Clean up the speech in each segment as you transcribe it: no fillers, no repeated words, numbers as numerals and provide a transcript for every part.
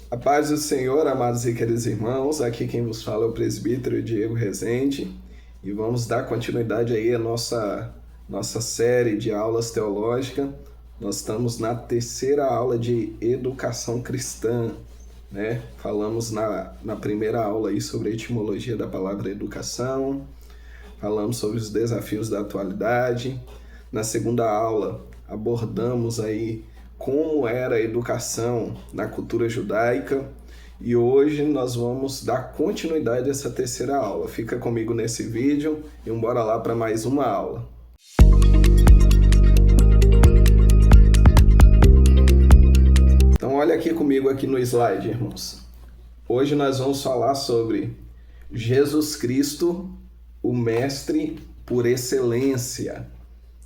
A paz do Senhor, amados e queridos irmãos, aqui quem vos fala é o presbítero Diego Rezende e vamos dar continuidade aí à nossa série de aulas teológicas. Nós estamos na terceira aula de educação cristã, né? Falamos na primeira aula aí sobre a etimologia da palavra educação, falamos sobre os desafios da atualidade. Na segunda aula abordamos aí como era a educação na cultura judaica e hoje nós vamos dar continuidade a essa terceira aula. Fica comigo nesse vídeo e bora lá para mais uma aula. Então olha aqui comigo aqui no slide, irmãos. Hoje nós vamos falar sobre Jesus Cristo, o Mestre por excelência.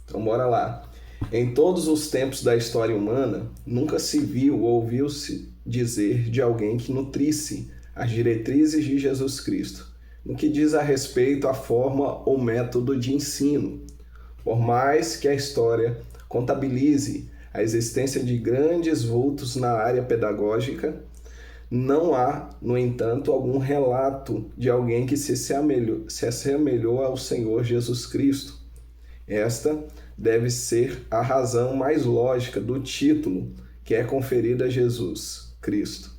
Então bora lá. Em todos os tempos da história humana, nunca se viu ou ouviu-se dizer de alguém que nutrisse as diretrizes de Jesus Cristo, no que diz a respeito à forma ou método de ensino. Por mais que a história contabilize a existência de grandes vultos na área pedagógica, não há, no entanto, algum relato de alguém que se assemelhou ao Senhor Jesus Cristo. Esta deve ser a razão mais lógica do título que é conferido a Jesus Cristo,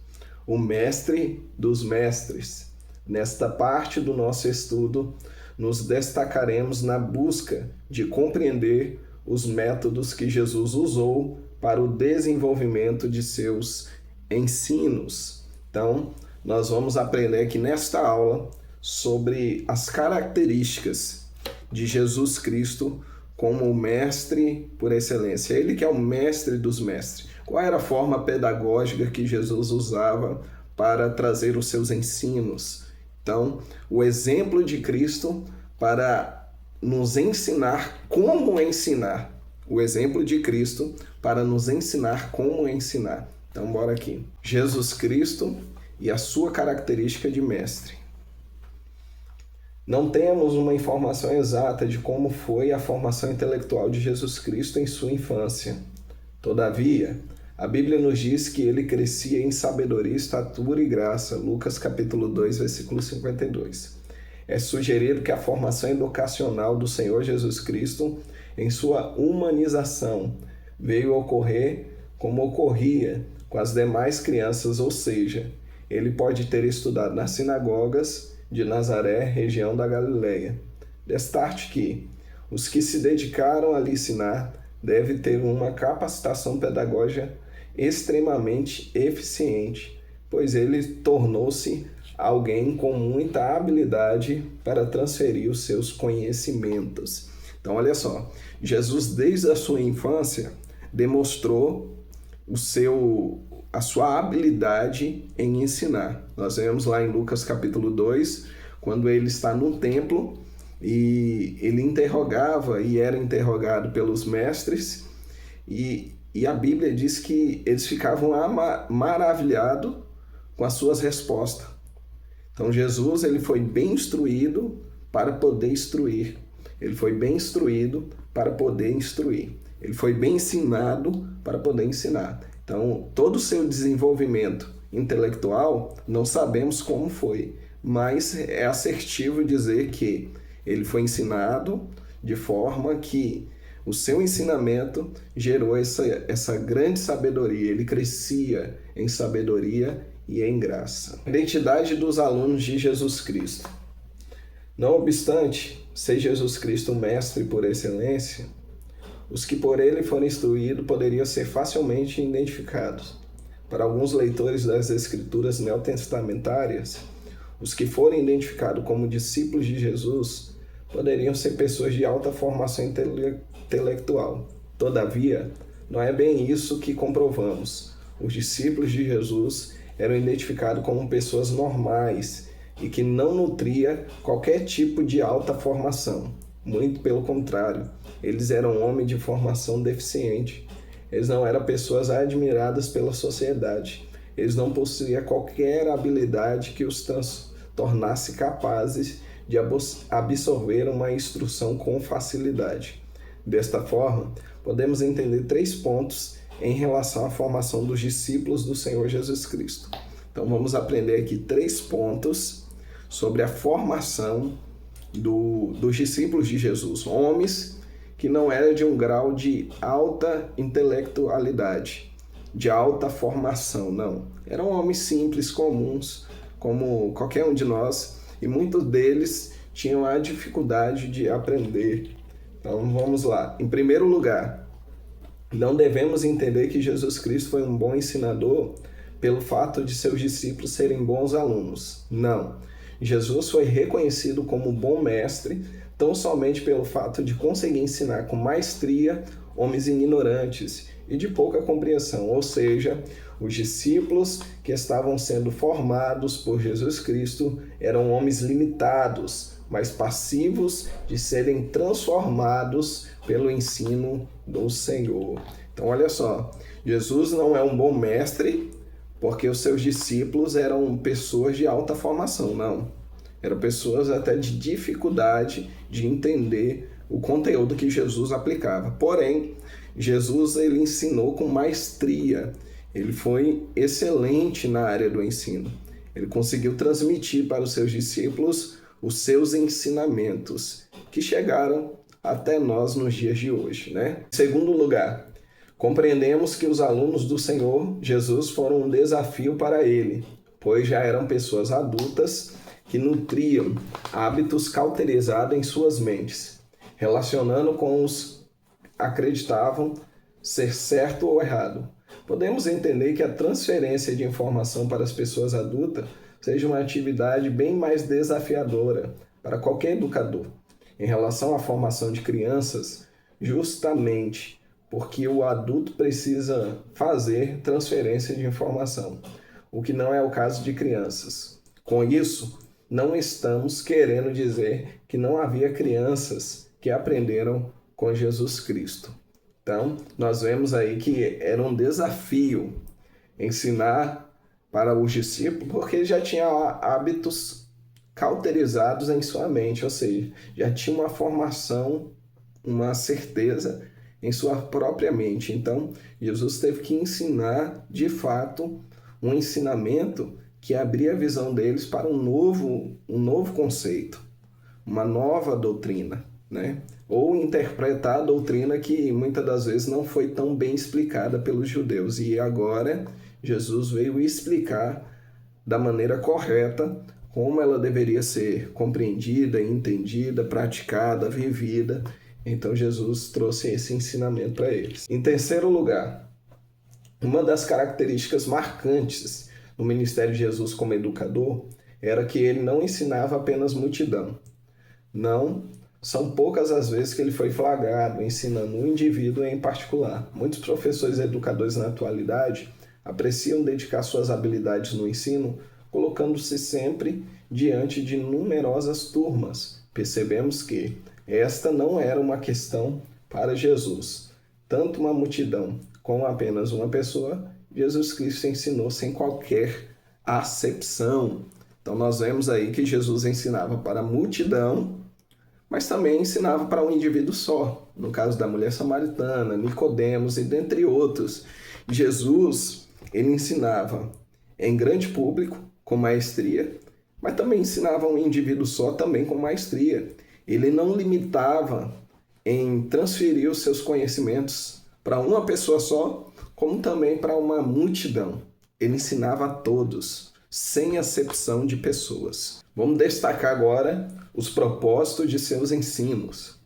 o Mestre dos Mestres. Nesta parte do nosso estudo, nos destacaremos na busca de compreender os métodos que Jesus usou para o desenvolvimento de seus ensinos. Então, nós vamos aprender aqui nesta aula sobre as características de Jesus Cristo como o mestre por excelência. Ele que é o mestre dos mestres. Qual era a forma pedagógica que Jesus usava para trazer os seus ensinos? Então, o exemplo de Cristo para nos ensinar como ensinar. O exemplo de Cristo para nos ensinar como ensinar. Então, bora aqui. Jesus Cristo e a sua característica de mestre. Não temos uma informação exata de como foi a formação intelectual de Jesus Cristo em sua infância. Todavia, a Bíblia nos diz que ele crescia em sabedoria, estatura e graça. Lucas capítulo 2, versículo 52. É sugerido que a formação educacional do Senhor Jesus Cristo, em sua humanização, veio ocorrer como ocorria com as demais crianças, ou seja, ele pode ter estudado nas sinagogas de Nazaré, região da Galileia. Destaque que os que se dedicaram a lhe ensinar devem ter uma capacitação pedagógica extremamente eficiente, pois ele tornou-se alguém com muita habilidade para transferir os seus conhecimentos. Então, olha só, Jesus, desde a sua infância, demonstrou a sua habilidade em ensinar. Nós vemos lá em Lucas capítulo 2, quando ele está no templo e ele interrogava e era interrogado pelos mestres e a Bíblia diz que eles ficavam maravilhados com as suas respostas. Então Jesus ele foi bem instruído para poder instruir. Ele foi bem instruído para poder instruir. Ele foi bem ensinado para poder ensinar. Então, todo o seu desenvolvimento intelectual, não sabemos como foi, mas é assertivo dizer que ele foi ensinado de forma que o seu ensinamento gerou essa grande sabedoria. Ele crescia em sabedoria e em graça. Identidade dos alunos de Jesus Cristo. Não obstante ser Jesus Cristo o mestre por excelência, os que por ele foram instruídos poderiam ser facilmente identificados. Para alguns leitores das Escrituras neotestamentárias, os que forem identificados como discípulos de Jesus poderiam ser pessoas de alta formação intelectual. Todavia, não é bem isso que comprovamos. Os discípulos de Jesus eram identificados como pessoas normais e que não nutria qualquer tipo de alta formação. Muito pelo contrário, eles eram homens de formação deficiente. Eles não eram pessoas admiradas pela sociedade. Eles não possuíam qualquer habilidade que os tornasse capazes de absorver uma instrução com facilidade. Desta forma, podemos entender 3 pontos em relação à formação dos discípulos do Senhor Jesus Cristo. Então vamos aprender aqui 3 pontos sobre a formação dos discípulos de Jesus, homens que não eram de um grau de alta intelectualidade, de alta formação, não. Eram homens simples, comuns, como qualquer um de nós, e muitos deles tinham a dificuldade de aprender. Então vamos lá. Em primeiro lugar, não devemos entender que Jesus Cristo foi um bom ensinador pelo fato de seus discípulos serem bons alunos. Não. Jesus foi reconhecido como bom mestre tão somente pelo fato de conseguir ensinar com maestria homens ignorantes e de pouca compreensão, ou seja, os discípulos que estavam sendo formados por Jesus Cristo eram homens limitados, mas passivos de serem transformados pelo ensino do Senhor. Então, olha só, Jesus não é um bom mestre porque os seus discípulos eram pessoas de alta formação, não. Eram pessoas até de dificuldade de entender o conteúdo que Jesus aplicava. Porém, Jesus ele ensinou com maestria. Ele foi excelente na área do ensino. Ele conseguiu transmitir para os seus discípulos os seus ensinamentos, que chegaram até nós nos dias de hoje, né? Em segundo lugar, compreendemos que os alunos do Senhor Jesus foram um desafio para ele, pois já eram pessoas adultas que nutriam hábitos cauterizados em suas mentes, relacionando com os acreditavam ser certo ou errado. Podemos entender que a transferência de informação para as pessoas adultas seja uma atividade bem mais desafiadora para qualquer educador em relação à formação de crianças, justamente porque o adulto precisa fazer transferência de informação, o que não é o caso de crianças. Com isso, não estamos querendo dizer que não havia crianças que aprenderam com Jesus Cristo. Então, nós vemos aí que era um desafio ensinar para os discípulos, porque ele já tinha hábitos cauterizados em sua mente, ou seja, já tinha uma formação, uma certeza em sua própria mente. Então, Jesus teve que ensinar, de fato, um ensinamento que abria a visão deles para um novo conceito, uma nova doutrina, né? Ou interpretar a doutrina que muitas das vezes não foi tão bem explicada pelos judeus. E agora Jesus veio explicar da maneira correta como ela deveria ser compreendida, entendida, praticada, vivida. Então Jesus trouxe esse ensinamento para eles. Em terceiro lugar, uma das características marcantes no ministério de Jesus como educador era que ele não ensinava apenas multidão. Não, são poucas as vezes que ele foi flagrado ensinando um indivíduo em particular. Muitos professores e educadores na atualidade apreciam dedicar suas habilidades no ensino, colocando-se sempre diante de numerosas turmas. Percebemos que esta não era uma questão para Jesus. Tanto uma multidão como apenas uma pessoa, Jesus Cristo ensinou sem qualquer acepção. Então nós vemos aí que Jesus ensinava para a multidão, mas também ensinava para um indivíduo só. No caso da mulher samaritana, Nicodemos e dentre outros. Jesus, ele ensinava em grande público, com maestria, mas também ensinava um indivíduo só, também com maestria. Ele não limitava em transferir os seus conhecimentos para uma pessoa só, como também para uma multidão. Ele ensinava a todos, sem acepção de pessoas. Vamos destacar agora os propósitos de seus ensinos.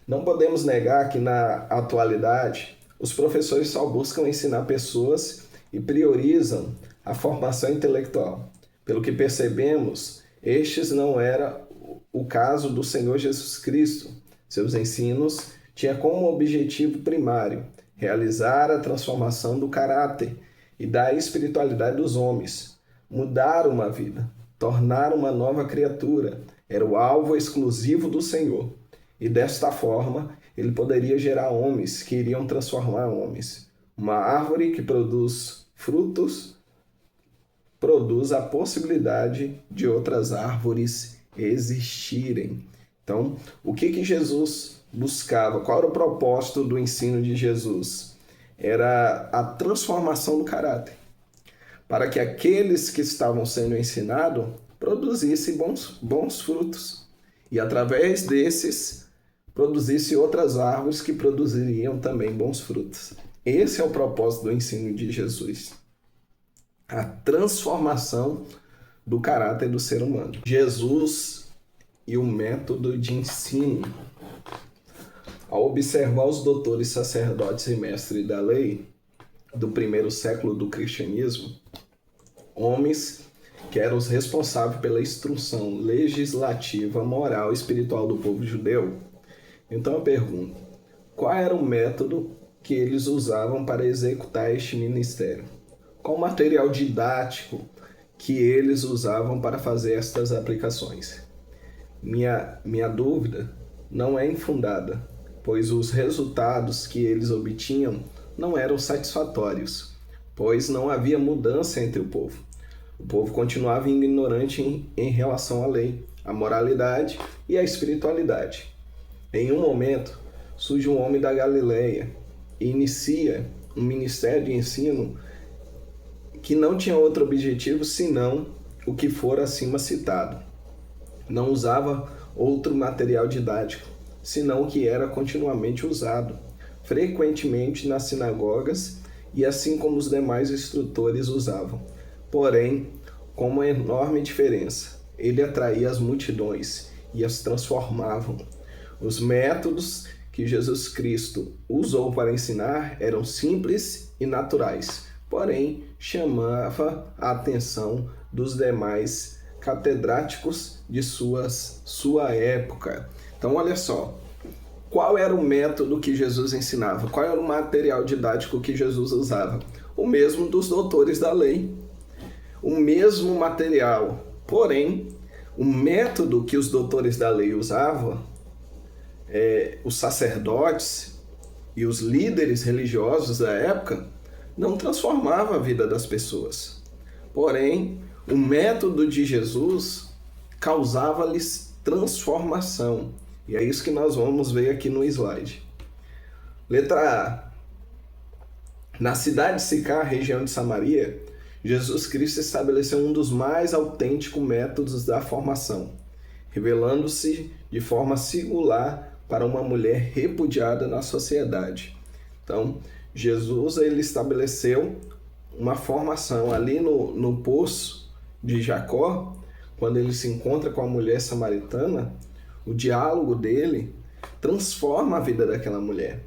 Não podemos negar que na atualidade os professores só buscam ensinar pessoas e priorizam a formação intelectual. Pelo que percebemos, estes não era o caso do Senhor Jesus Cristo. Seus ensinos tinham como objetivo primário realizar a transformação do caráter e da espiritualidade dos homens, mudar uma vida, tornar uma nova criatura, era o alvo exclusivo do Senhor. E desta forma, ele poderia gerar homens que iriam transformar homens. Uma árvore que produz frutos, produz a possibilidade de outras árvores existirem. Então, o que Jesus buscava? Qual era o propósito do ensino de Jesus? Era a transformação do caráter. para que aqueles que estavam sendo ensinados produzissem bons frutos. E através desses, produzisse outras árvores que produziriam também bons frutos. Esse é o propósito do ensino de Jesus. A transformação do caráter do ser humano. Jesus e o método de ensino. Ao observar os doutores, sacerdotes e mestres da lei do primeiro século do cristianismo, homens que eram os responsáveis pela instrução legislativa, moral e espiritual do povo judeu, então eu pergunto, qual era o método que eles usavam para executar este ministério? Qual o material didático que eles usavam para fazer estas aplicações? Minha dúvida não é infundada, pois os resultados que eles obtinham não eram satisfatórios, pois não havia mudança entre o povo. O povo continuava ignorante em relação à lei, à moralidade e à espiritualidade. Em um momento, surge um homem da Galileia e inicia um ministério de ensino que não tinha outro objetivo senão o que for acima citado. Não usava outro material didático, senão o que era continuamente usado, frequentemente nas sinagogas e assim como os demais instrutores usavam. Porém, com uma enorme diferença, ele atraía as multidões e as transformavam. Os métodos que Jesus Cristo usou para ensinar eram simples e naturais, porém chamava a atenção dos demais catedráticos de sua época. Então, olha só, qual era o método que Jesus ensinava? Qual era o material didático que Jesus usava? O mesmo dos doutores da lei, o mesmo material, porém, o método que os doutores da lei usavam, os sacerdotes e os líderes religiosos da época, não transformava a vida das pessoas. Porém, o método de Jesus causava-lhes transformação. E é isso que nós vamos ver aqui no slide. Letra A. Na cidade de Sicar, região de Samaria, Jesus Cristo estabeleceu um dos mais autênticos métodos da formação, revelando-se de forma singular para uma mulher repudiada na sociedade. Então, Jesus ele estabeleceu uma formação ali no poço de Jacó, quando ele se encontra com a mulher samaritana, o diálogo dele transforma a vida daquela mulher.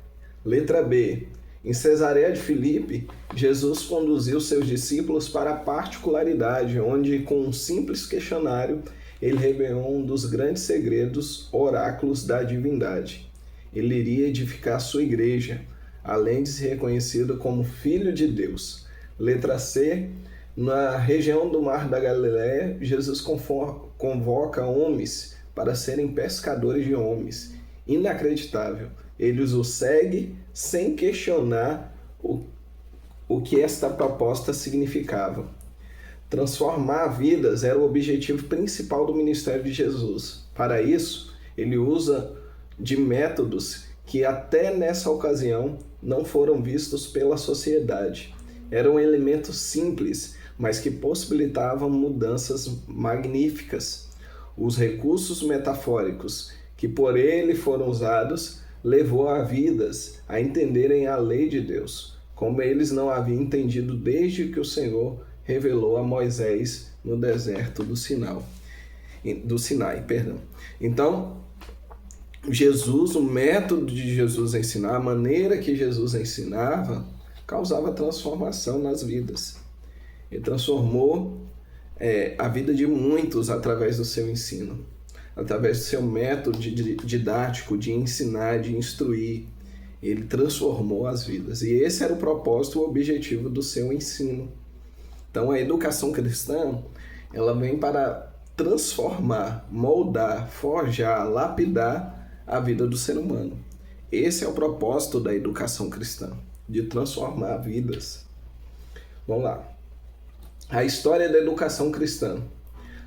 Letra B. Em Cesareia de Filipe, Jesus conduziu seus discípulos para a particularidade, onde, com um simples questionário, ele revelou um dos grandes segredos, oráculos da divindade. Ele iria edificar sua igreja, além de ser reconhecido como Filho de Deus. Letra C. Na região do Mar da Galileia, Jesus convoca homens para serem pescadores de homens. Inacreditável. Ele os segue sem questionar o que esta proposta significava. Transformar vidas era o objetivo principal do ministério de Jesus. Para isso, ele usa de métodos que até nessa ocasião não foram vistos pela sociedade. Eram elementos simples, mas que possibilitavam mudanças magníficas. Os recursos metafóricos que por ele foram usados levou a vidas a entenderem a lei de Deus, como eles não haviam entendido desde que o Senhor revelou a Moisés no deserto do Sinai. Então, Jesus, o método de Jesus ensinar, a maneira que Jesus ensinava, causava transformação nas vidas. Ele transformou a vida de muitos através do seu ensino, através do seu método didático de ensinar, de instruir. Ele transformou as vidas. E esse era o propósito, o objetivo do seu ensino. Então, a educação cristã, ela vem para transformar, moldar, forjar, lapidar a vida do ser humano. Esse é o propósito da educação cristã, de transformar vidas. Vamos lá. A história da educação cristã.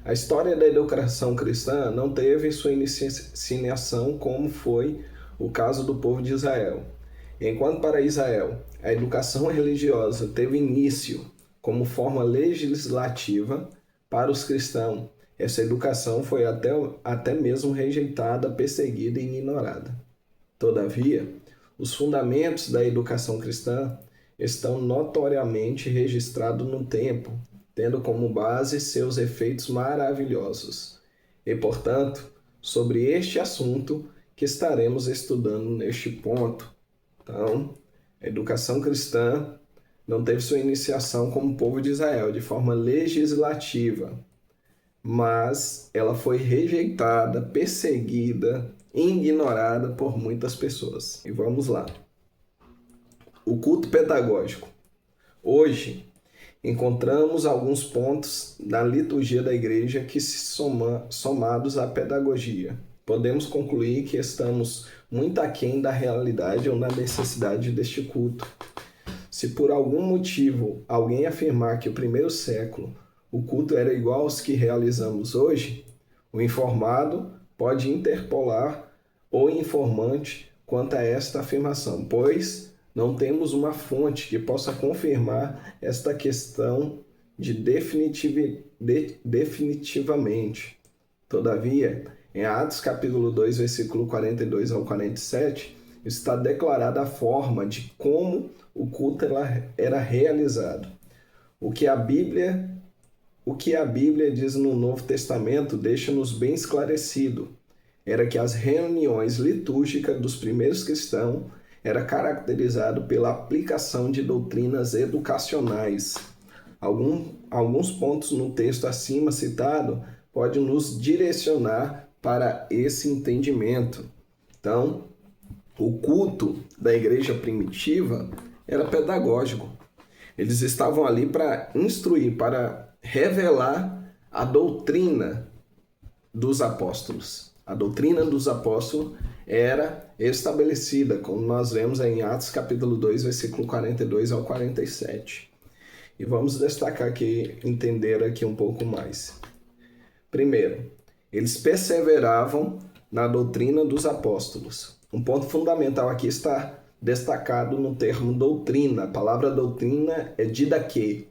A história da educação cristã não teve sua iniciação como foi o caso do povo de Israel. Enquanto para Israel a educação religiosa teve início como forma legislativa para os cristãos. Essa educação foi até mesmo rejeitada, perseguida e ignorada. Todavia, os fundamentos da educação cristã estão notoriamente registrados no tempo, tendo como base seus efeitos maravilhosos. E, portanto, sobre este assunto que estaremos estudando neste ponto. Então, a educação cristã não teve sua iniciação como povo de Israel de forma legislativa, mas ela foi rejeitada, perseguida, ignorada por muitas pessoas. E vamos lá. O culto pedagógico. Hoje, encontramos alguns pontos da liturgia da igreja que se somados à pedagogia. Podemos concluir que estamos muito aquém da realidade ou da necessidade deste culto. Se por algum motivo alguém afirmar que no primeiro século o culto era igual aos que realizamos hoje, o informado pode interpelar o informante quanto a esta afirmação, pois não temos uma fonte que possa confirmar esta questão definitivamente. Todavia, em Atos capítulo 2, versículo 42 ao 47, está declarada a forma de como o culto era realizado. O que a Bíblia diz no Novo Testamento deixa-nos bem esclarecido. Era que as reuniões litúrgicas dos primeiros cristãos era caracterizado pela aplicação de doutrinas educacionais. Alguns pontos no texto acima citado podem nos direcionar para esse entendimento. Então, o culto da igreja primitiva era pedagógico. Eles estavam ali para instruir, para revelar a doutrina dos apóstolos. A doutrina dos apóstolos era estabelecida, como nós vemos em Atos capítulo 2, versículo 42 ao 47. E vamos destacar aqui, entender aqui um pouco mais. Primeiro, eles perseveravam na doutrina dos apóstolos. Um ponto fundamental aqui está destacado no termo doutrina. A palavra doutrina é didaquê.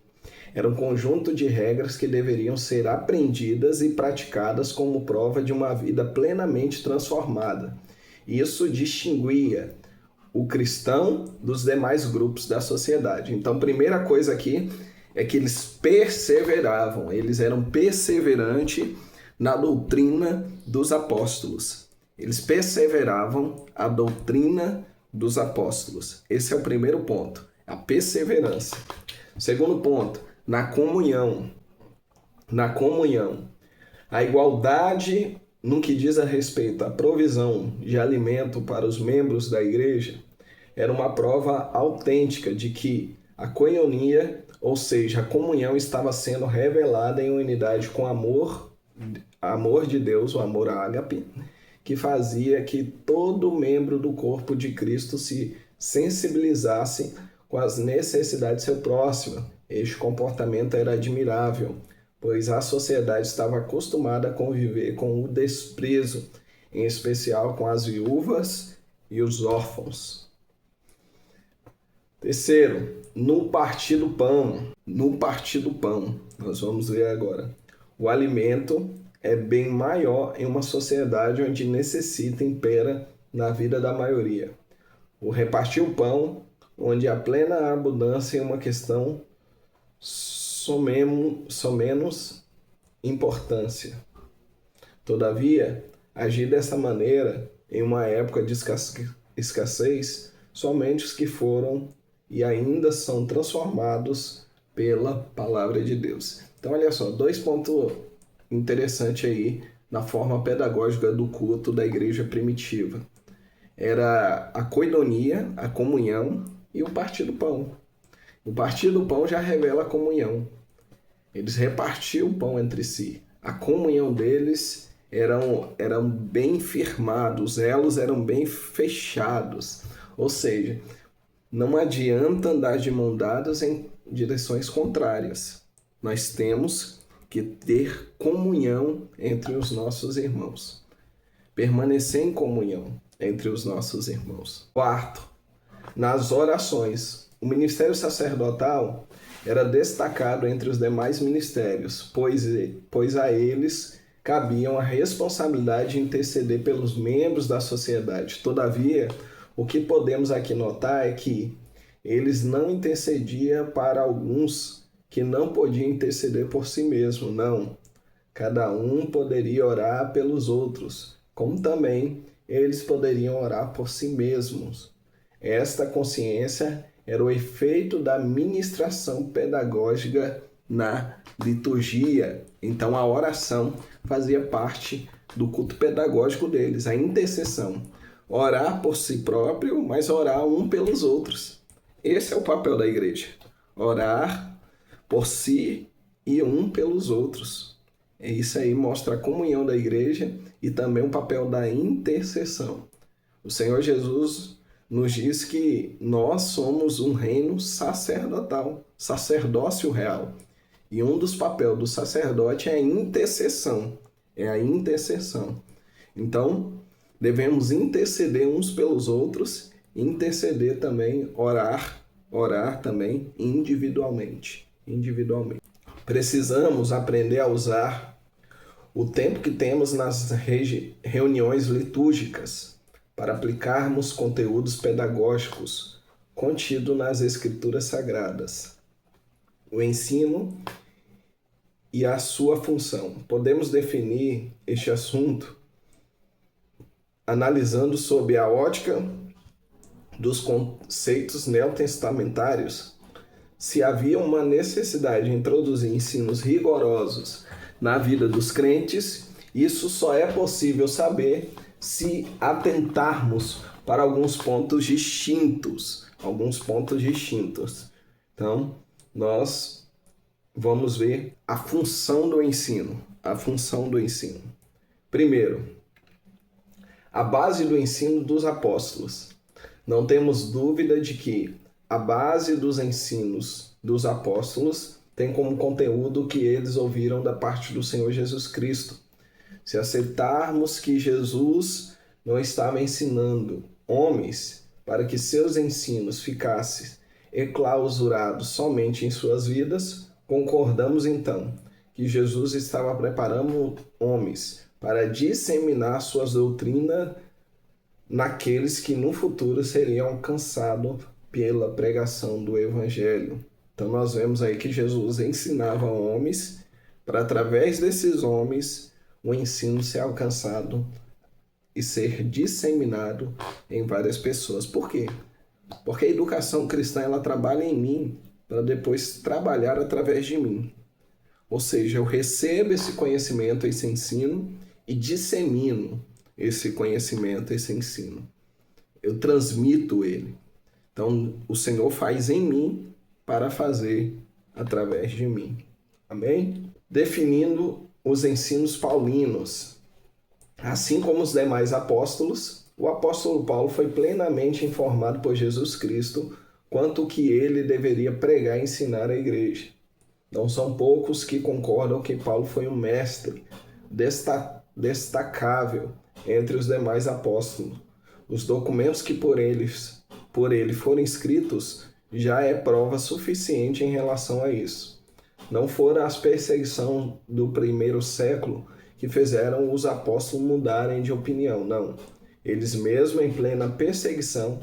Era um conjunto de regras que deveriam ser aprendidas e praticadas como prova de uma vida plenamente transformada. Isso distinguia o cristão dos demais grupos da sociedade. Então, a primeira coisa aqui é que eles perseveravam, eles eram perseverantes na doutrina dos apóstolos. Eles perseveravam a doutrina dos apóstolos. Esse é o primeiro ponto, a perseverança. Segundo ponto, na comunhão. Na comunhão. A igualdade no que diz a respeito à provisão de alimento para os membros da igreja era uma prova autêntica de que a koinonia, ou seja, a comunhão, estava sendo revelada em unidade com amor de Deus, o amor ágape, que fazia que todo membro do corpo de Cristo se sensibilizasse com as necessidades do seu próximo. Este comportamento era admirável, pois a sociedade estava acostumada a conviver com o desprezo, em especial com as viúvas e os órfãos. Terceiro, no partir do pão. No partir do pão, nós vamos ver agora. O alimento é bem maior em uma sociedade onde necessita impera na vida da maioria. O repartir o pão, onde a plena abundância é uma questão menos importância. Todavia, agir dessa maneira em uma época de escassez, somente os que foram e ainda são transformados pela palavra de Deus. Então, olha só, 2 pontos interessantes aí na forma pedagógica do culto da igreja primitiva. Era a koinonia, a comunhão, e o partir do pão. O partir do pão já revela a comunhão. Eles repartiam o pão entre si. A comunhão deles eram bem firmados, os elos eram bem fechados. Ou seja, não adianta andar de mão dadas em direções contrárias. Nós temos que ter comunhão entre os nossos irmãos. Permanecer em comunhão entre os nossos irmãos. Quarto, nas orações. O ministério sacerdotal era destacado entre os demais ministérios, pois a eles cabiam a responsabilidade de interceder pelos membros da sociedade. Todavia, o que podemos aqui notar é que eles não intercediam para alguns que não podiam interceder por si mesmo, não. Cada um poderia orar pelos outros, como também eles poderiam orar por si mesmos. Esta consciência era o efeito da ministração pedagógica na liturgia. Então a oração fazia parte do culto pedagógico deles, a intercessão. Orar por si próprio, mas orar um pelos outros. Esse é o papel da igreja. Orar por si e um pelos outros. Isso aí mostra a comunhão da igreja e também o papel da intercessão. O Senhor Jesus nos diz que nós somos um reino sacerdotal, sacerdócio real. E um dos papéis do sacerdote é a intercessão. Então, devemos interceder uns pelos outros, interceder também, orar também individualmente. Precisamos aprender a usar o tempo que temos nas reuniões litúrgicas para aplicarmos conteúdos pedagógicos contidos nas Escrituras Sagradas. O ensino e a sua função. Podemos definir este assunto analisando sob a ótica dos conceitos neotestamentários. Se havia uma necessidade de introduzir ensinos rigorosos na vida dos crentes, isso só é possível saber se atentarmos para alguns pontos distintos. Então, nós vamos ver a função do ensino. Primeiro, a base do ensino dos apóstolos. Não temos dúvida de que a base dos ensinos dos apóstolos tem como conteúdo o que eles ouviram da parte do Senhor Jesus Cristo. Se aceitarmos que Jesus não estava ensinando homens para que seus ensinos ficassem enclausurados somente em suas vidas, concordamos então que Jesus estava preparando homens para disseminar suas doutrinas naqueles que no futuro seriam alcançados pela pregação do Evangelho. Então nós vemos aí que Jesus ensinava homens para, através desses homens, o ensino ser alcançado e ser disseminado em várias pessoas. Por quê? Porque a educação cristã ela trabalha em mim para depois trabalhar através de mim. Ou seja, eu recebo esse conhecimento, esse ensino e dissemino esse conhecimento, esse ensino. Eu transmito ele. Então, o Senhor faz em mim para fazer através de mim. Amém? Definindo os ensinos paulinos. Assim como os demais apóstolos, o apóstolo Paulo foi plenamente informado por Jesus Cristo quanto que ele deveria pregar e ensinar à igreja. Não são poucos que concordam que Paulo foi um mestre destacável entre os demais apóstolos. Os documentos que por ele foram escritos já é prova suficiente em relação a isso. Não foram as perseguições do primeiro século que fizeram os apóstolos mudarem de opinião, não. Eles mesmo em plena perseguição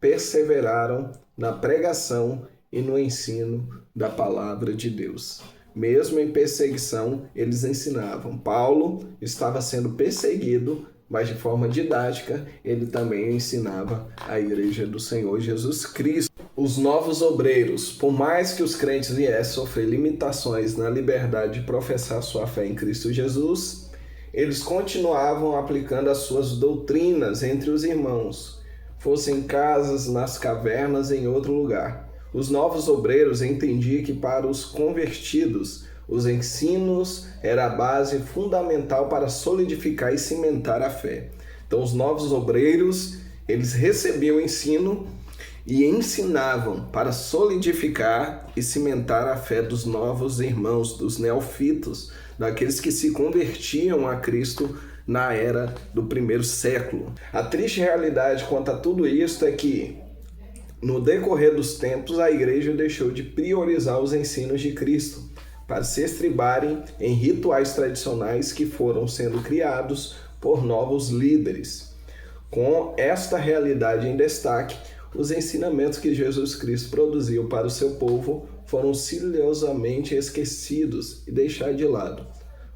perseveraram na pregação e no ensino da palavra de Deus. Mesmo em perseguição, eles ensinavam. Paulo estava sendo perseguido, mas de forma didática, ele também ensinava a igreja do Senhor Jesus Cristo. Os novos obreiros, por mais que os crentes viessem sofrer limitações na liberdade de professar sua fé em Cristo Jesus, eles continuavam aplicando as suas doutrinas entre os irmãos, fossem em casas, nas cavernas, em outro lugar. Os novos obreiros entendiam que para os convertidos, os ensinos eram a base fundamental para solidificar e cimentar a fé. Então, os novos obreiros, eles recebiam o ensino e ensinavam para solidificar e cimentar a fé dos novos irmãos, dos neófitos, daqueles que se convertiam a Cristo na era do primeiro século. A triste realidade quanto a tudo isso é que No decorrer dos tempos, a igreja deixou de priorizar os ensinos de Cristo para se estribarem em rituais tradicionais que foram sendo criados por novos líderes. Com esta realidade em destaque, os ensinamentos que Jesus Cristo produziu para o seu povo foram silenciosamente esquecidos e deixados de lado.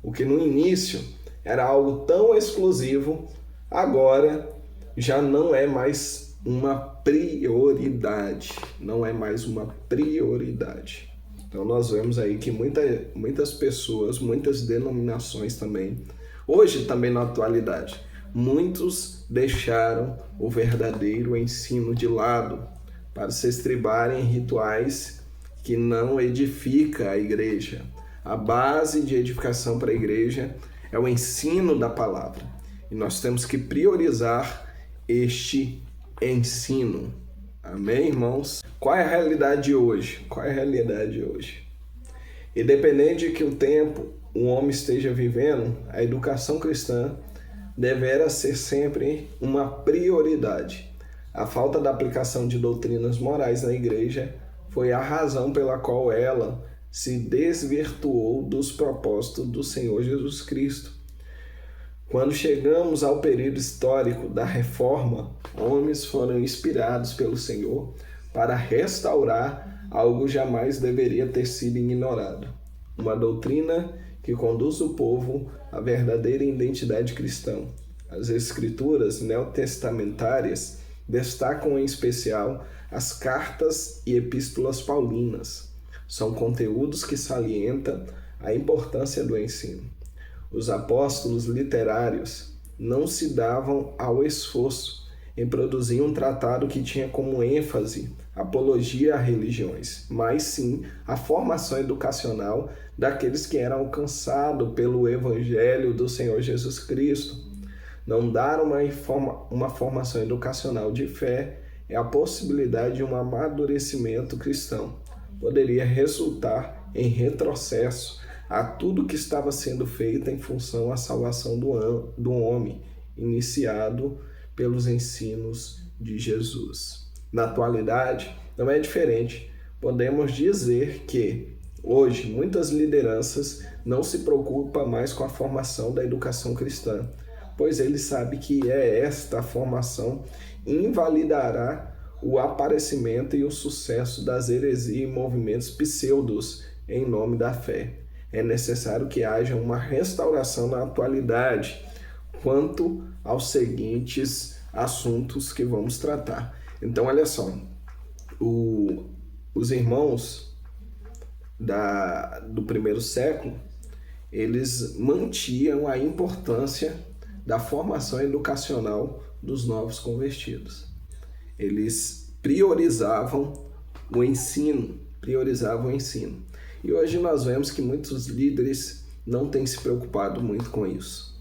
O que no início era algo tão exclusivo, agora já não é mais uma prioridade. Não é mais uma prioridade. Então nós vemos aí que muitas pessoas, muitas denominações também, hoje também na atualidade, muitos deixaram o verdadeiro ensino de lado para se estribarem em rituais que não edificam a igreja. A base de edificação para a igreja é o ensino da palavra. E nós temos que priorizar este ensino. Amém, irmãos? Qual é a realidade de hoje? Qual é a realidade de hoje? Independente de que o tempo o homem esteja vivendo, a educação cristã deverá ser sempre uma prioridade. A falta da aplicação de doutrinas morais na igreja foi a razão pela qual ela se desvirtuou dos propósitos do Senhor Jesus Cristo. Quando chegamos ao período histórico da Reforma, homens foram inspirados pelo Senhor para restaurar algo que jamais deveria ter sido ignorado. Uma doutrina que conduz o povo à verdadeira identidade cristã. As escrituras neotestamentárias destacam em especial as cartas e epístolas paulinas. São conteúdos que salientam a importância do ensino. Os apóstolos literários não se davam ao esforço em produzir um tratado que tinha como ênfase apologia a religiões, mas sim a formação educacional daqueles que eram alcançados pelo Evangelho do Senhor Jesus Cristo. Não dar uma formação educacional de fé é a possibilidade de um amadurecimento cristão. Poderia resultar em retrocesso a tudo que estava sendo feito em função à salvação do homem, iniciado pelos ensinos de Jesus. Na atualidade, não é diferente. Podemos dizer que, hoje, muitas lideranças não se preocupam mais com a formação da educação cristã, pois eles sabem que esta formação invalidará o aparecimento e o sucesso das heresias e movimentos pseudos em nome da fé. É necessário que haja uma restauração na atualidade quanto aos seguintes assuntos que vamos tratar. Então, olha só, os irmãos do primeiro século, eles mantinham a importância da formação educacional dos novos convertidos. Eles priorizavam o ensino. E hoje nós vemos que muitos líderes não têm se preocupado muito com isso.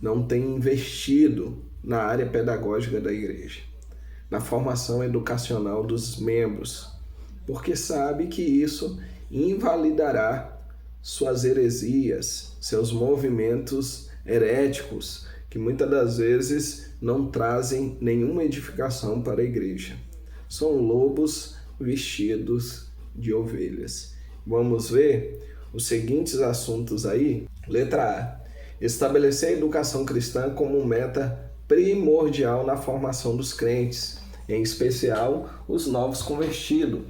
Não têm investido na área pedagógica da igreja, na formação educacional dos membros, porque sabe que isso invalidará suas heresias, seus movimentos heréticos, que muitas das vezes não trazem nenhuma edificação para a igreja. São lobos vestidos de ovelhas. Vamos ver os seguintes assuntos aí. Letra A. Estabelecer a educação cristã como meta primordial na formação dos crentes, em especial os novos convertidos.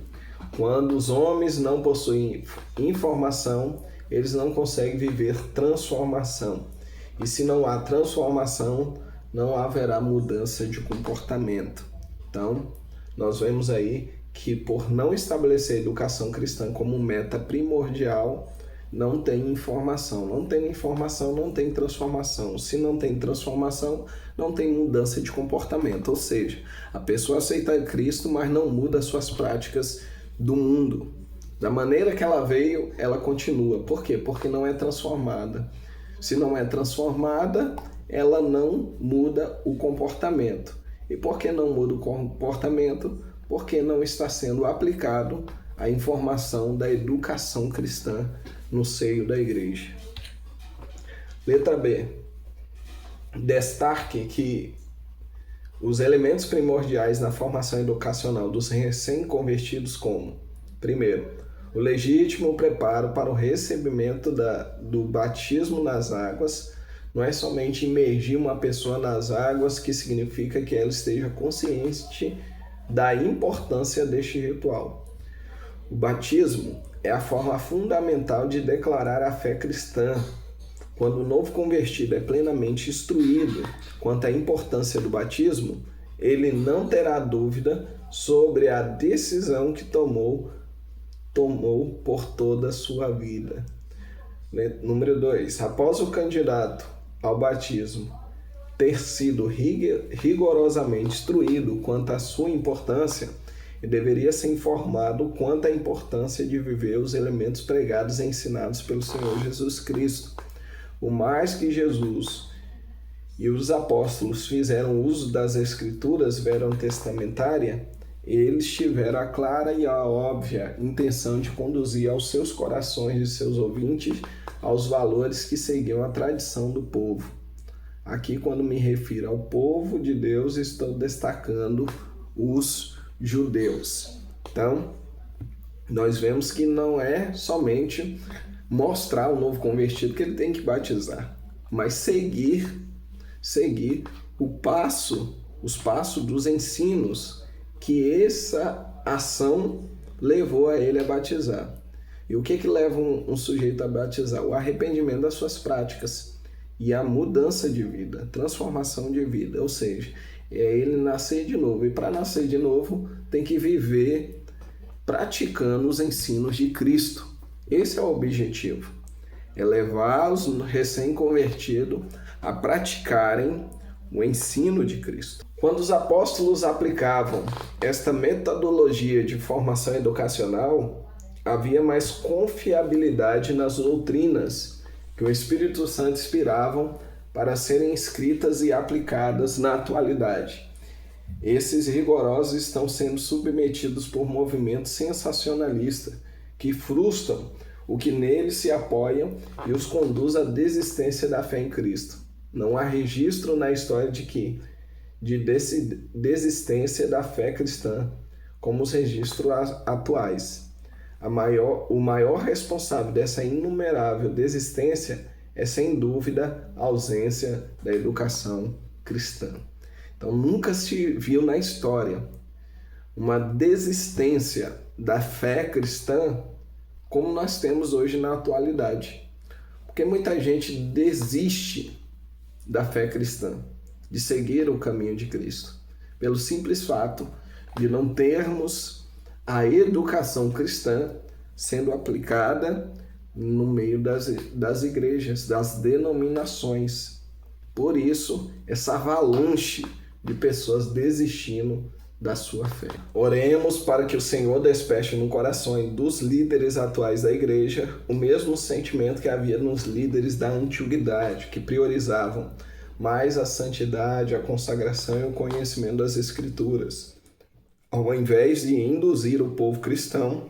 Quando os homens não possuem informação, eles não conseguem viver transformação. E se não há transformação, não haverá mudança de comportamento. Então, nós vemos aí que por não estabelecer a educação cristã como meta primordial, não tem informação. Não tem informação, não tem transformação. Se não tem transformação, não tem mudança de comportamento. Ou seja, a pessoa aceita Cristo, mas não muda as suas práticas do mundo. Da maneira que ela veio, ela continua. Por quê? Porque não é transformada. Se não é transformada, ela não muda o comportamento. E por que não muda o comportamento? Porque não está sendo aplicado a informação da educação cristã no seio da igreja. Letra B. Destaque que os elementos primordiais na formação educacional dos recém-convertidos como: primeiro, o legítimo preparo para o recebimento do batismo nas águas. Não é somente imergir uma pessoa nas águas que significa que ela esteja consciente da importância deste ritual. O batismo é a forma fundamental de declarar a fé cristã. Quando o novo convertido é plenamente instruído quanto à importância do batismo, ele não terá dúvida sobre a decisão que tomou por toda a sua vida. Número 2. Após o candidato ao batismo ter sido rigorosamente instruído quanto à sua importância, ele deveria ser informado quanto à importância de viver os elementos pregados e ensinados pelo Senhor Jesus Cristo. O mais que Jesus e os apóstolos fizeram uso das Escrituras veterotestamentárias, eles tiveram a clara e a óbvia intenção de conduzir aos seus corações de seus ouvintes aos valores que seguiam a tradição do povo. Aqui, quando me refiro ao povo de Deus, estou destacando os judeus. Então, nós vemos que não é somente mostrar ao novo convertido que ele tem que batizar, mas seguir os passos dos ensinos que essa ação levou a ele a batizar. E o que leva um sujeito a batizar? O arrependimento das suas práticas e a mudança de vida, transformação de vida, ou seja, é ele nascer de novo. E para nascer de novo, tem que viver praticando os ensinos de Cristo. Esse é o objetivo, é levar os recém-convertidos a praticarem o ensino de Cristo. Quando os apóstolos aplicavam esta metodologia de formação educacional, havia mais confiabilidade nas doutrinas que o Espírito Santo inspirava para serem escritas e aplicadas na atualidade. Esses rigorosos estão sendo submetidos por movimentos sensacionalistas que frustram o que neles se apoiam e os conduz à desistência da fé em Cristo. Não há registro na história de desistência da fé cristã, como os registros atuais. O maior responsável dessa inumerável desistência é, sem dúvida, a ausência da educação cristã. Então, nunca se viu na história uma desistência da fé cristã como nós temos hoje na atualidade. Porque muita gente desiste da fé cristã, de seguir o caminho de Cristo, pelo simples fato de não termos a educação cristã sendo aplicada no meio das igrejas, das denominações. Por isso, essa avalanche de pessoas desistindo da sua fé. Oremos para que o Senhor desperte no coração dos líderes atuais da igreja o mesmo sentimento que havia nos líderes da antiguidade, que priorizavam mais a santidade, a consagração e o conhecimento das Escrituras, ao invés de induzir o povo cristão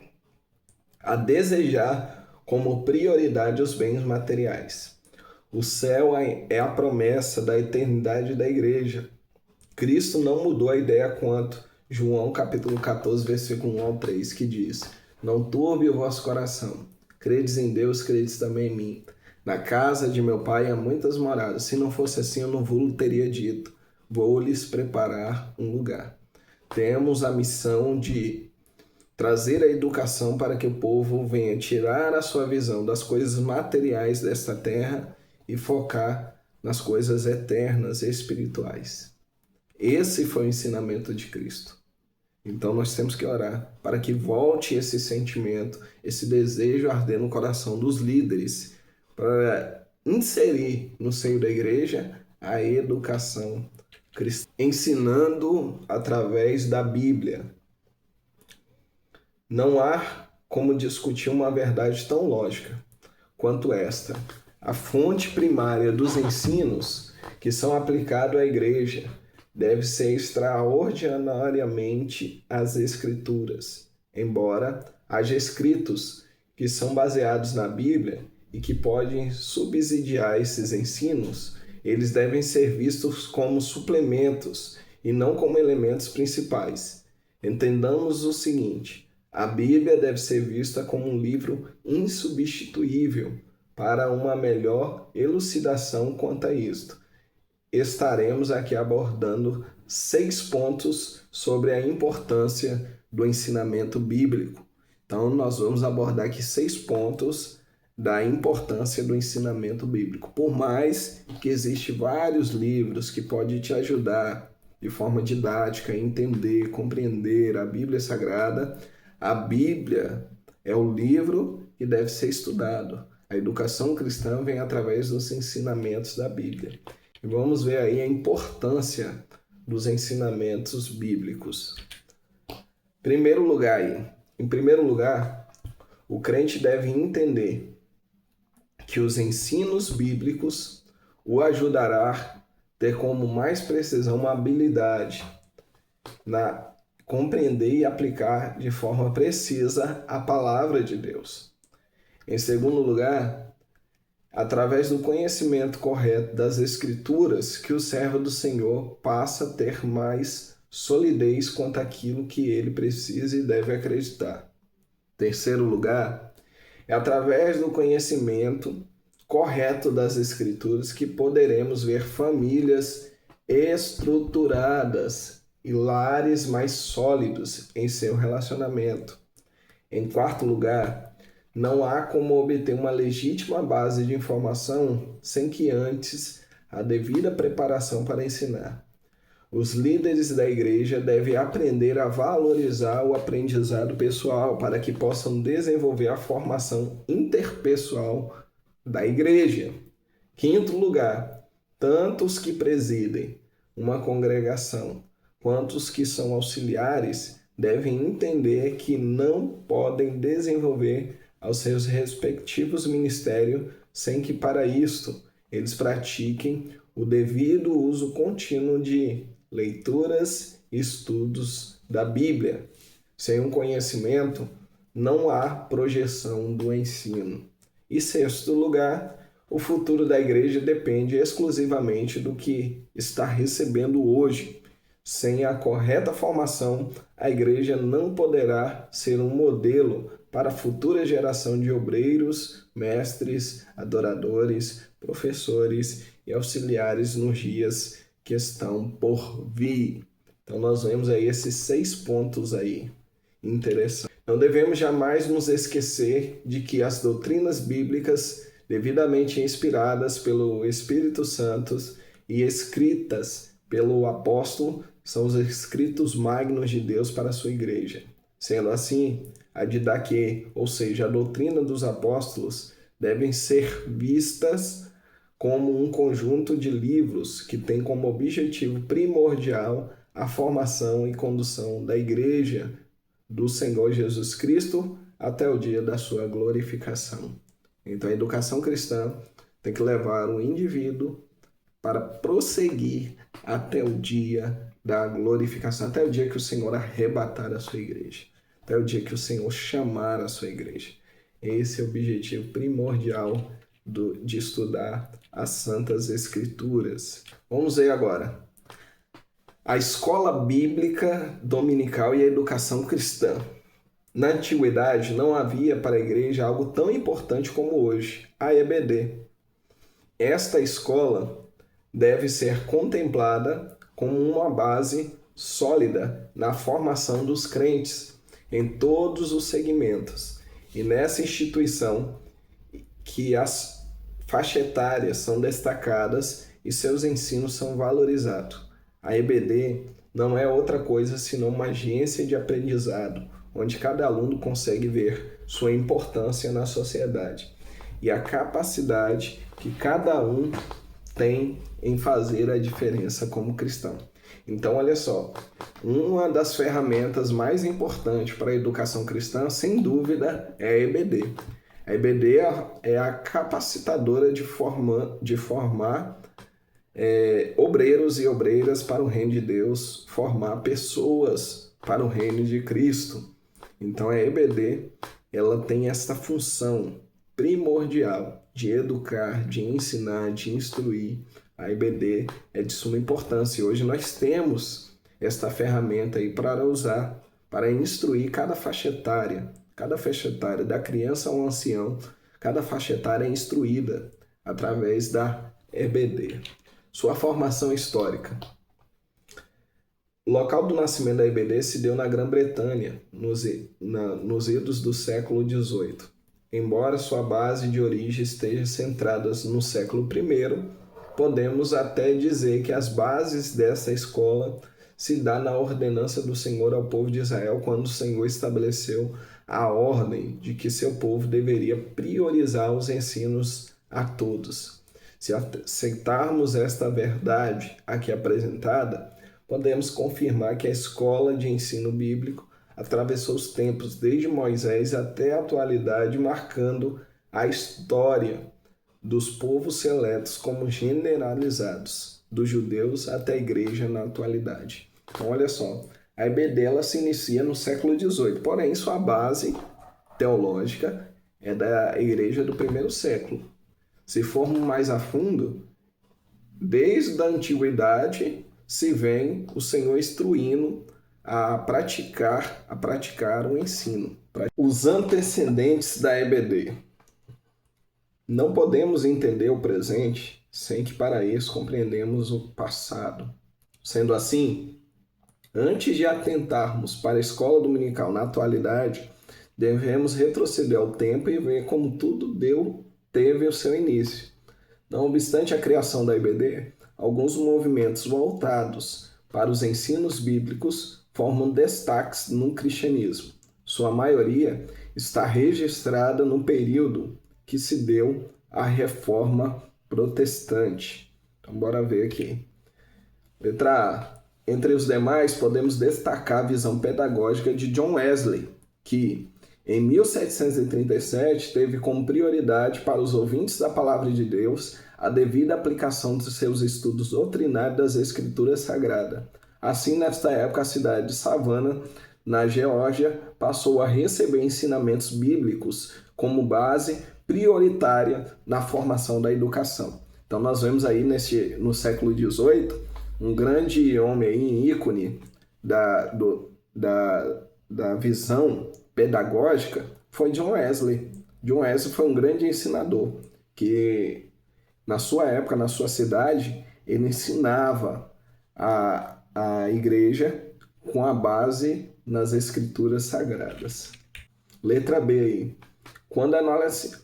a desejar como prioridade os bens materiais. O céu é a promessa da eternidade da igreja. Cristo não mudou a ideia quanto João capítulo 14, versículo 1 ao 3, que diz: não turbe o vosso coração, credes em Deus, credes também em mim. Na casa de meu pai há muitas moradas, se não fosse assim eu não vos teria dito, vou lhes preparar um lugar. Temos a missão de trazer a educação para que o povo venha tirar a sua visão das coisas materiais desta terra e focar nas coisas eternas e espirituais. Esse foi o ensinamento de Cristo. Então nós temos que orar para que volte esse sentimento, esse desejo arder no coração dos líderes, para inserir no seio da igreja a educação cristã, ensinando através da Bíblia. Não há como discutir uma verdade tão lógica quanto esta. A fonte primária dos ensinos que são aplicados à igreja deve ser extraordinariamente as Escrituras. Embora haja escritos que são baseados na Bíblia e que podem subsidiar esses ensinos, eles devem ser vistos como suplementos e não como elementos principais. Entendamos o seguinte: a Bíblia deve ser vista como um livro insubstituível para uma melhor elucidação quanto a isto. Estaremos aqui abordando 6 pontos sobre a importância do ensinamento bíblico. Então, nós vamos abordar aqui 6 pontos da importância do ensinamento bíblico. Por mais que existem vários livros que podem te ajudar de forma didática a entender, compreender a Bíblia Sagrada, a Bíblia é o livro que deve ser estudado. A educação cristã vem através dos ensinamentos da Bíblia. E vamos ver aí a importância dos ensinamentos bíblicos. Em primeiro lugar, o crente deve entender que os ensinos bíblicos o ajudará a ter como mais precisão uma habilidade na compreender e aplicar de forma precisa a palavra de Deus. Em segundo lugar, através do conhecimento correto das Escrituras, que o servo do Senhor passa a ter mais solidez quanto àquilo que ele precisa e deve acreditar. Terceiro lugar, é através do conhecimento correto das Escrituras que poderemos ver famílias estruturadas e lares mais sólidos em seu relacionamento. Em quarto lugar, não há como obter uma legítima base de informação sem que antes a devida preparação para ensinar. Os líderes da igreja devem aprender a valorizar o aprendizado pessoal para que possam desenvolver a formação interpessoal da igreja. Quinto lugar, tanto os que presidem uma congregação quanto os que são auxiliares devem entender que não podem desenvolver aos seus respectivos ministérios sem que para isto eles pratiquem o devido uso contínuo de leituras e estudos da Bíblia. Sem um conhecimento, não há projeção do ensino. E sexto lugar, o futuro da igreja depende exclusivamente do que está recebendo hoje. Sem a correta formação, a igreja não poderá ser um modelo para a futura geração de obreiros, mestres, adoradores, professores e auxiliares nos dias que estão por vir. Então nós vemos aí esses 6 pontos aí interessantes. Não devemos jamais nos esquecer de que as doutrinas bíblicas, devidamente inspiradas pelo Espírito Santo e escritas pelo apóstolo, são os escritos magnos de Deus para a sua igreja. Sendo assim, a didaquê, ou seja, a doutrina dos apóstolos, devem ser vistas como um conjunto de livros que tem como objetivo primordial a formação e condução da igreja do Senhor Jesus Cristo até o dia da sua glorificação. Então, a educação cristã tem que levar o indivíduo para prosseguir até o dia da glorificação, até o dia que o Senhor arrebatar a sua igreja, até o dia que o Senhor chamar a sua igreja. Esse é o objetivo primordial de estudar as Santas Escrituras. Vamos ver agora a escola bíblica dominical e a educação cristã. Na antiguidade, não havia para a igreja algo tão importante como hoje, a EBD. Esta escola deve ser contemplada como uma base sólida na formação dos crentes em todos os segmentos. E nessa instituição que as faixas etárias são destacadas e seus ensinos são valorizados. A EBD não é outra coisa senão uma agência de aprendizado, onde cada aluno consegue ver sua importância na sociedade e a capacidade que cada um tem em fazer a diferença como cristão. Então, olha só, uma das ferramentas mais importantes para a educação cristã, sem dúvida, é a EBD. A EBD é a capacitadora de formar obreiros e obreiras para o reino de Deus, formar pessoas para o reino de Cristo. Então, a EBD ela tem essa função primordial de educar, de ensinar, de instruir. A EBD é de suma importância. Hoje nós temos esta ferramenta aí para usar, para instruir cada faixa etária, da criança ao ancião, cada faixa etária é instruída através da EBD. Sua formação histórica. O local do nascimento da EBD se deu na Grã-Bretanha, nos idos do século XVIII. Embora sua base de origem esteja centrada no século I, podemos até dizer que as bases dessa escola se dá na ordenança do Senhor ao povo de Israel, quando o Senhor estabeleceu a ordem de que seu povo deveria priorizar os ensinos a todos. Se aceitarmos esta verdade aqui apresentada, podemos confirmar que a escola de ensino bíblico atravessou os tempos desde Moisés até a atualidade, marcando a história dos povos seletos como generalizados, dos judeus até a igreja na atualidade. Então, olha só, a EBD ela se inicia no século XVIII, porém sua base teológica é da igreja do primeiro século. Se formos mais a fundo, desde a antiguidade se vem o Senhor instruindo a praticar o ensino. Os antecedentes da EBD. Não podemos entender o presente sem que para isso compreendemos o passado. Sendo assim, antes de atentarmos para a escola dominical na atualidade, devemos retroceder ao tempo e ver como tudo teve o seu início. Não obstante a criação da EBD, alguns movimentos voltados para os ensinos bíblicos formam destaques no cristianismo. Sua maioria está registrada no período que se deu a Reforma Protestante. Então, bora ver aqui. Letra A. Entre os demais, podemos destacar a visão pedagógica de John Wesley, que, em 1737, teve como prioridade para os ouvintes da Palavra de Deus a devida aplicação de seus estudos doutrinários das Escrituras Sagradas. Assim, nesta época, a cidade de Savannah, na Geórgia, passou a receber ensinamentos bíblicos como base prioritária na formação da educação. Então, nós vemos aí no século XVIII, um grande homem aí, ícone da visão pedagógica foi John Wesley. John Wesley foi um grande ensinador que, na sua época, na sua cidade, ele ensinava a igreja com a base nas Escrituras Sagradas. Letra B aí. Quando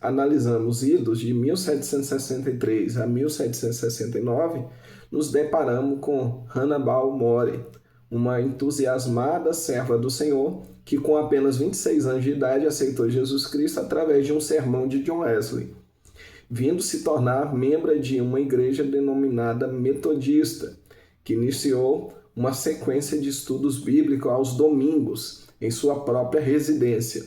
analisamos idos de 1763 a 1769, nos deparamos com Hannibal More, uma entusiasmada serva do Senhor que com apenas 26 anos de idade aceitou Jesus Cristo através de um sermão de John Wesley, vindo se tornar membro de uma igreja denominada metodista, que iniciou uma sequência de estudos bíblicos aos domingos em sua própria residência,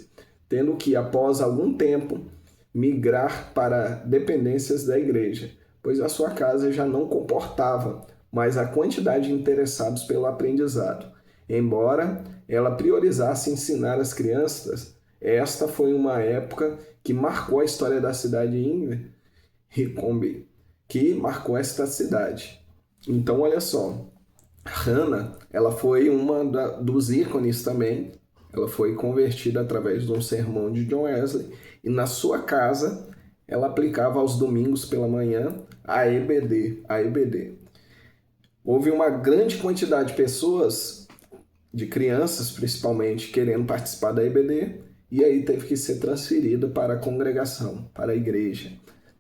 tendo que, após algum tempo, migrar para dependências da igreja, pois a sua casa já não comportava mais a quantidade de interessados pelo aprendizado. Embora ela priorizasse ensinar as crianças, esta foi uma época que marcou a história da cidade de Ricombe, que marcou esta cidade. Então, olha só, Hannah, ela foi uma dos ícones também. Ela foi convertida através de um sermão de John Wesley e na sua casa ela aplicava aos domingos pela manhã a EBD. Houve uma grande quantidade de pessoas, de crianças principalmente, querendo participar da EBD e aí teve que ser transferida para a congregação, para a igreja,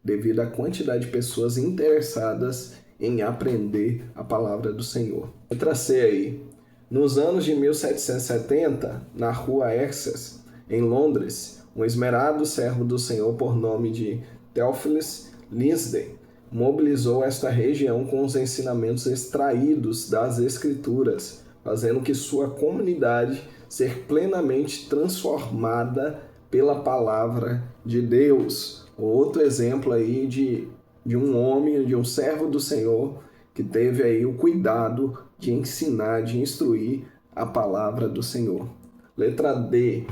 devido à quantidade de pessoas interessadas em aprender a palavra do Senhor. Letra C aí. Nos anos de 1770, na rua Essex, em Londres, um esmerado servo do Senhor por nome de Theophilus Lindsey mobilizou esta região com os ensinamentos extraídos das Escrituras, fazendo que sua comunidade ser plenamente transformada pela palavra de Deus. Outro exemplo aí de um homem, de um servo do Senhor, que teve aí o cuidado de ensinar, de instruir a palavra do Senhor. Letra D.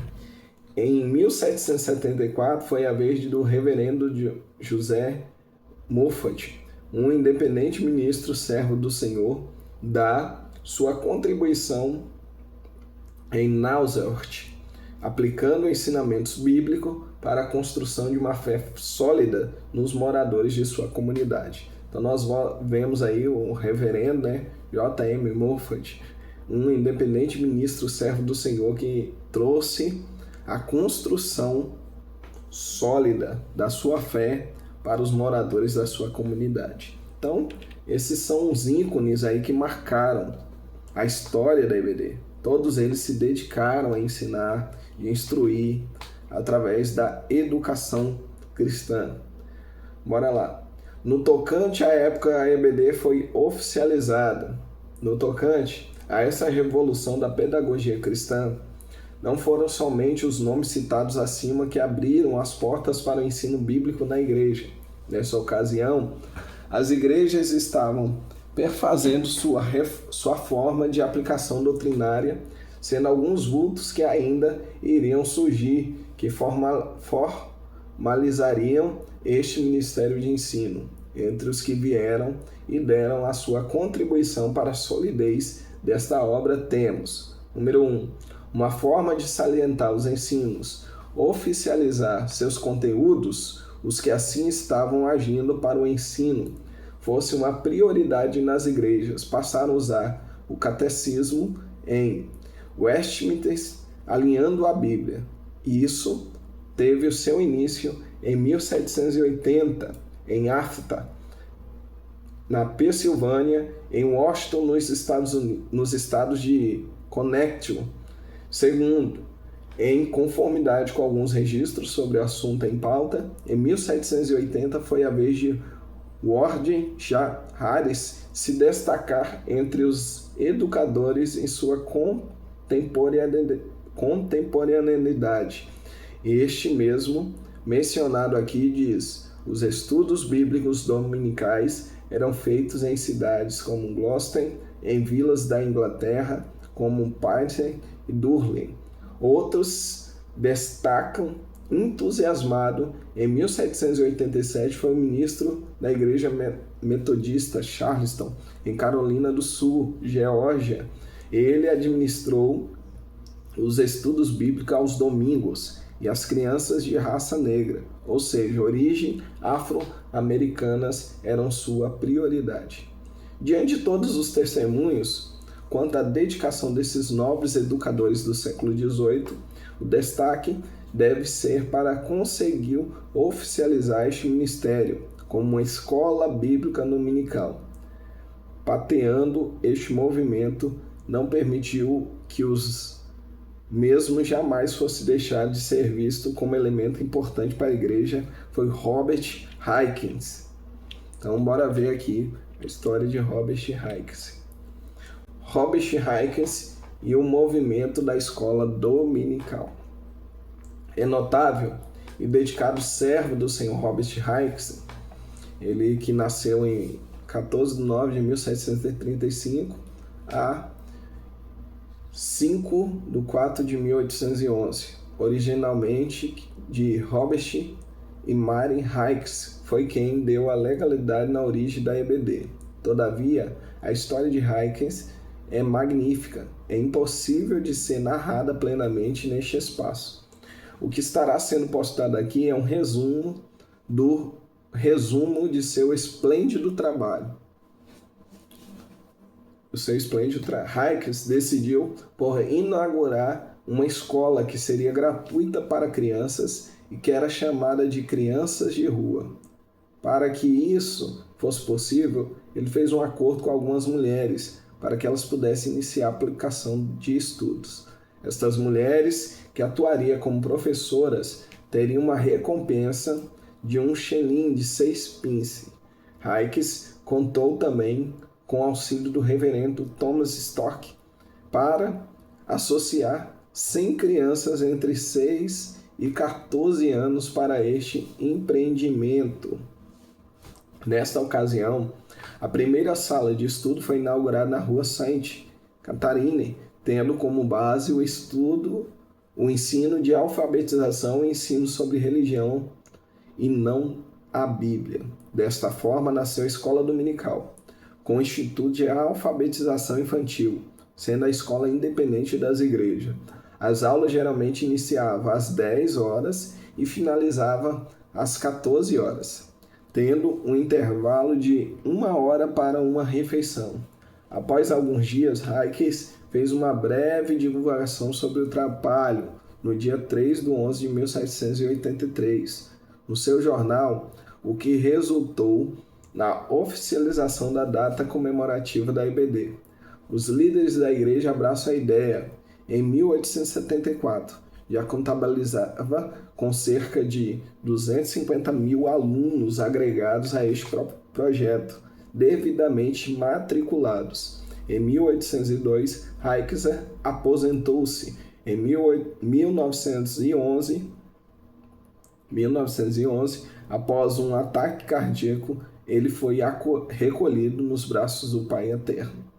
Em 1774 foi a vez do reverendo José Moffat, um independente ministro servo do Senhor da sua contribuição em Nausert, aplicando ensinamentos bíblicos para a construção de uma fé sólida nos moradores de sua comunidade. Então nós vemos aí o reverendo, J.M. Moffat, um independente ministro servo do Senhor que trouxe a construção sólida da sua fé para os moradores da sua comunidade. Então, esses são os ícones aí que marcaram a história da EBD. Todos eles se dedicaram a ensinar e instruir através da educação cristã. Bora lá. No tocante à época, a EBD foi oficializada. No tocante a essa revolução da pedagogia cristã, não foram somente os nomes citados acima que abriram as portas para o ensino bíblico na igreja. Nessa ocasião, as igrejas estavam perfazendo sua forma de aplicação doutrinária, sendo alguns vultos que ainda iriam surgir, que formalizariam este ministério de ensino. Entre os que vieram e deram a sua contribuição para a solidez desta obra temos, número 1, uma forma de salientar os ensinos, oficializar seus conteúdos, os que assim estavam agindo para o ensino fosse uma prioridade nas igrejas, passaram a usar o catecismo em Westminster, alinhando a Bíblia. E isso teve o seu início em 1780, em Arthur, na Pensilvânia, em Washington, nos estados de Connecticut. Segundo, em conformidade com alguns registros sobre o assunto em pauta, em 1780 foi a vez de Warden Harris se destacar entre os educadores em sua contemporaneidade. Este mesmo, mencionado aqui, diz: os estudos bíblicos dominicais eram feitos em cidades como Gloucester, em vilas da Inglaterra, como Paisley e Durham. Outros destacam entusiasmado, em 1787 foi ministro da Igreja Metodista Charleston, em Carolina do Sul, Geórgia. Ele administrou os estudos bíblicos aos domingos e as crianças de raça negra, ou seja, origem afro-americanas, eram sua prioridade. Diante de todos os testemunhos quanto à dedicação desses nobres educadores do século XVIII, o destaque deve ser para conseguir oficializar este ministério como uma escola bíblica dominical. Pateando este movimento, não permitiu que os mesmos jamais fosse deixado de ser visto como elemento importante para a igreja, foi Robert Hickens. Então, bora ver aqui a história de Robert Hickens. Robert Hickens e o movimento da escola dominical. É notável e dedicado servo do Senhor Robert Hickens, ele que nasceu em 14 de nove de 1735 a 5 de 4 de 1811, originalmente de Robert e Mary Hickes, foi quem deu a legalidade na origem da EBD. Todavia, a história de Hickens é magnífica, é impossível de ser narrada plenamente neste espaço. O que estará sendo postado aqui é um resumo de seu esplêndido trabalho. O seu esplêndido Hickens decidiu por inaugurar uma escola que seria gratuita para crianças e que era chamada de Crianças de Rua. Para que isso fosse possível, ele fez um acordo com algumas mulheres para que elas pudessem iniciar a aplicação de estudos. Estas mulheres, que atuariam como professoras, teriam uma recompensa de um shilling de 6 pence. Hickens contou também com o auxílio do reverendo Thomas Stock para associar 100 crianças entre 6 e 14 anos para este empreendimento. Nesta ocasião, a primeira sala de estudo foi inaugurada na rua Saint Catharine, tendo como base o ensino de alfabetização e ensino sobre religião e não a Bíblia. Desta forma, nasceu a escola dominical. com o Instituto de Alfabetização Infantil, sendo a escola independente das igrejas. As aulas geralmente iniciavam às 10 horas e finalizavam às 14 horas, tendo um intervalo de 1 hora para uma refeição. Após alguns dias, Hayek fez uma breve divulgação sobre o trabalho no dia 3 de 11 de 1783, no seu jornal, o que resultou na oficialização da data comemorativa da EBD. Os líderes da igreja abraçam a ideia. Em 1874, já contabilizava com cerca de 250 mil alunos agregados a este projeto, devidamente matriculados. Em 1802, Heiker aposentou-se. Em 1911, após um ataque cardíaco, ele foi recolhido nos braços do Pai Eterno.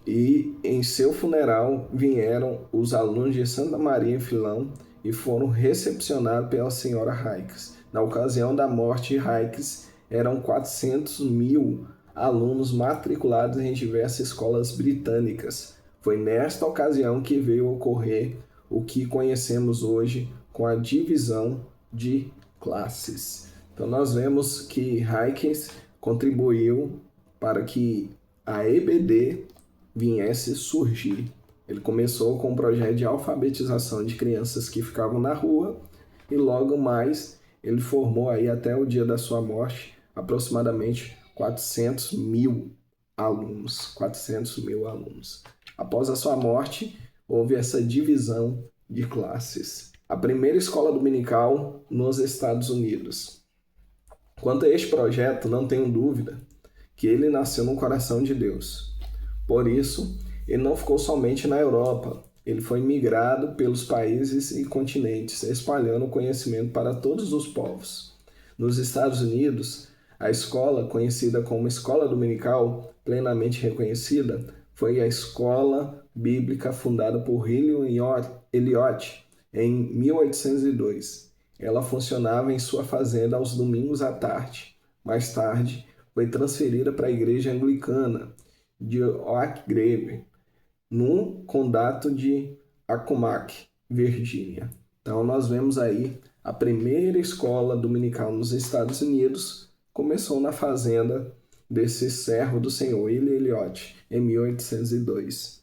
E em seu funeral vieram os alunos de Santa Maria em Filão e foram recepcionados pela senhora Hayek. Na ocasião da morte de Hayek, eram 400 mil alunos matriculados em diversas escolas britânicas. Foi nesta ocasião que veio ocorrer o que conhecemos hoje com a divisão de classes. Então nós vemos que Hayek contribuiu para que a EBD viesse surgir. Ele começou com um projeto de alfabetização de crianças que ficavam na rua e logo mais ele formou aí até o dia da sua morte aproximadamente 400 mil alunos. 400 mil alunos. Após a sua morte, houve essa divisão de classes. A primeira escola dominical nos Estados Unidos. Quanto a este projeto, não tenho dúvida que ele nasceu no coração de Deus. Por isso, ele não ficou somente na Europa, ele foi migrado pelos países e continentes, espalhando o conhecimento para todos os povos. Nos Estados Unidos, a escola, conhecida como Escola Dominical, plenamente reconhecida, foi a escola bíblica fundada por William Elliot em 1802. Ela funcionava em sua fazenda aos domingos à tarde. Mais tarde, foi transferida para a igreja anglicana de Oak Grove, no condado de Accomack, Virgínia. Então nós vemos aí a primeira escola dominical nos Estados Unidos começou na fazenda desse servo do Senhor, William Elliot, em 1802.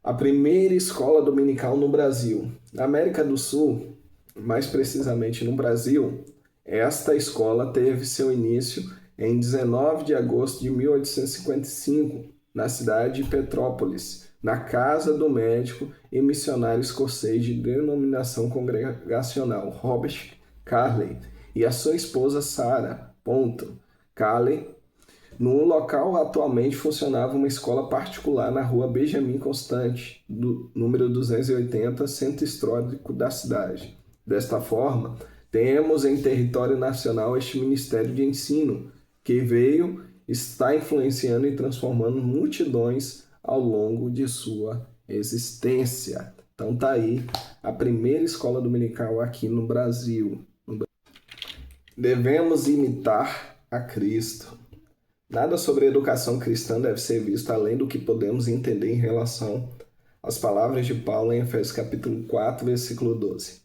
A primeira escola dominical no Brasil. Na América do Sul, mais precisamente no Brasil, esta escola teve seu início em 19 de agosto de 1855, na cidade de Petrópolis, na casa do médico e missionário escocês de denominação congregacional Robert Carley e a sua esposa Sarah Carley. No local atualmente funcionava uma escola particular na rua Benjamin Constant, do número 280, centro histórico da cidade. Desta forma, temos em território nacional este Ministério de Ensino, que está influenciando e transformando multidões ao longo de sua existência. Então tá aí a primeira escola dominical aqui no Brasil. Devemos imitar a Cristo. Nada sobre a educação cristã deve ser visto além do que podemos entender em relação às palavras de Paulo em Efésios capítulo 4, versículo 12.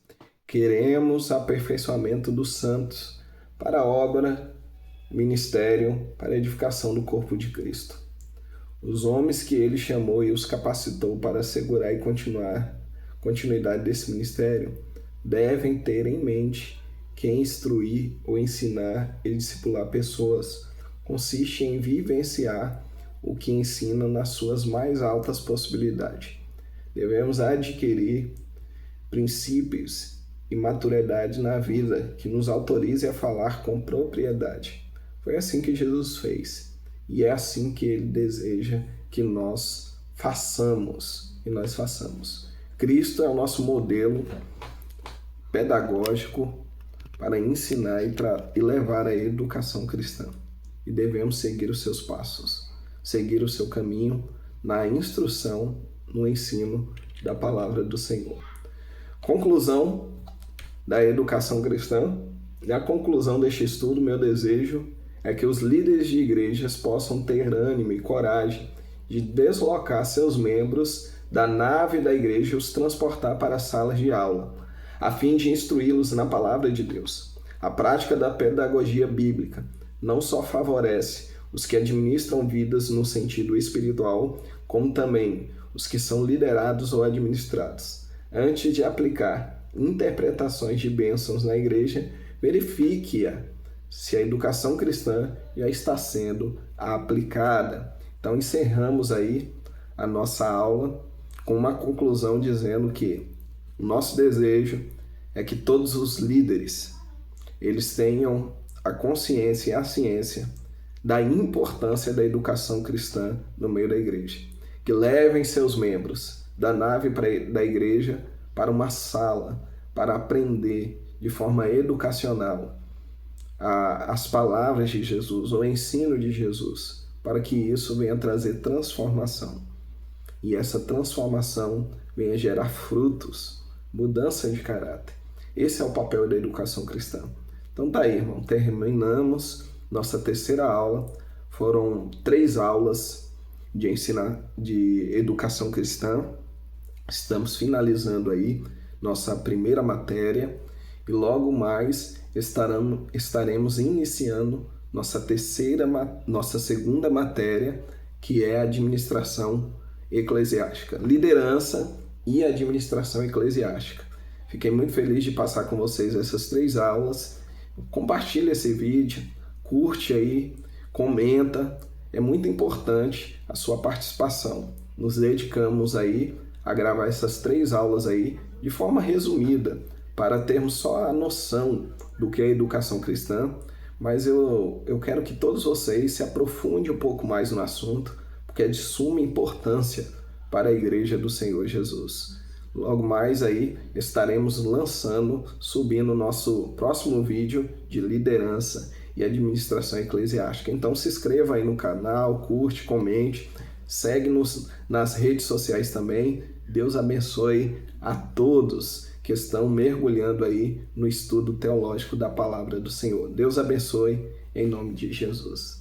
Queremos aperfeiçoamento dos santos para a obra, ministério, para a edificação do corpo de Cristo. Os homens que ele chamou e os capacitou para assegurar e continuidade desse ministério devem ter em mente que instruir ou ensinar e discipular pessoas consiste em vivenciar o que ensina nas suas mais altas possibilidades. Devemos adquirir princípios e maturidade na vida que nos autorize a falar com propriedade. Foi assim que Jesus fez e é assim que ele deseja que nós façamos. Cristo é o nosso modelo pedagógico para ensinar e levar a educação cristã. E devemos seguir os seus passos, seguir o seu caminho na instrução, no ensino da palavra do Senhor. Conclusão da educação cristã. Na conclusão deste estudo, meu desejo é que os líderes de igrejas possam ter ânimo e coragem de deslocar seus membros da nave da igreja e os transportar para as salas de aula, a fim de instruí-los na palavra de Deus. A prática da pedagogia bíblica não só favorece os que administram vidas no sentido espiritual, como também os que são liderados ou administrados. Antes de aplicar interpretações de bênçãos na igreja, verifique-a se a educação cristã já está sendo aplicada. Então encerramos aí a nossa aula com uma conclusão dizendo que o nosso desejo é que todos os líderes eles tenham a consciência e a ciência da importância da educação cristã no meio da igreja, que levem seus membros da nave da igreja para uma sala para aprender de forma educacional as palavras de Jesus, o ensino de Jesus, para que isso venha trazer transformação. E essa transformação venha gerar frutos, mudança de caráter. Esse é o papel da educação cristã. Então tá aí, irmão, terminamos nossa terceira aula. Foram 3 aulas de educação cristã. Estamos finalizando aí nossa primeira matéria e logo mais estaremos iniciando nossa segunda matéria, que é a administração eclesiástica, liderança e administração eclesiástica. Fiquei muito feliz de passar com vocês essas 3 aulas. Compartilha esse vídeo, curte aí, comenta. É muito importante a sua participação. Nos dedicamos aí a gravar essas 3 aulas aí de forma resumida, para termos só a noção do que é educação cristã, mas eu quero que todos vocês se aprofundem um pouco mais no assunto, porque é de suma importância para a Igreja do Senhor Jesus. Logo mais aí estaremos subindo o nosso próximo vídeo de liderança e administração eclesiástica. Então se inscreva aí no canal, curte, comente, segue-nos nas redes sociais também. Deus abençoe a todos que estão mergulhando aí no estudo teológico da palavra do Senhor. Deus abençoe em nome de Jesus.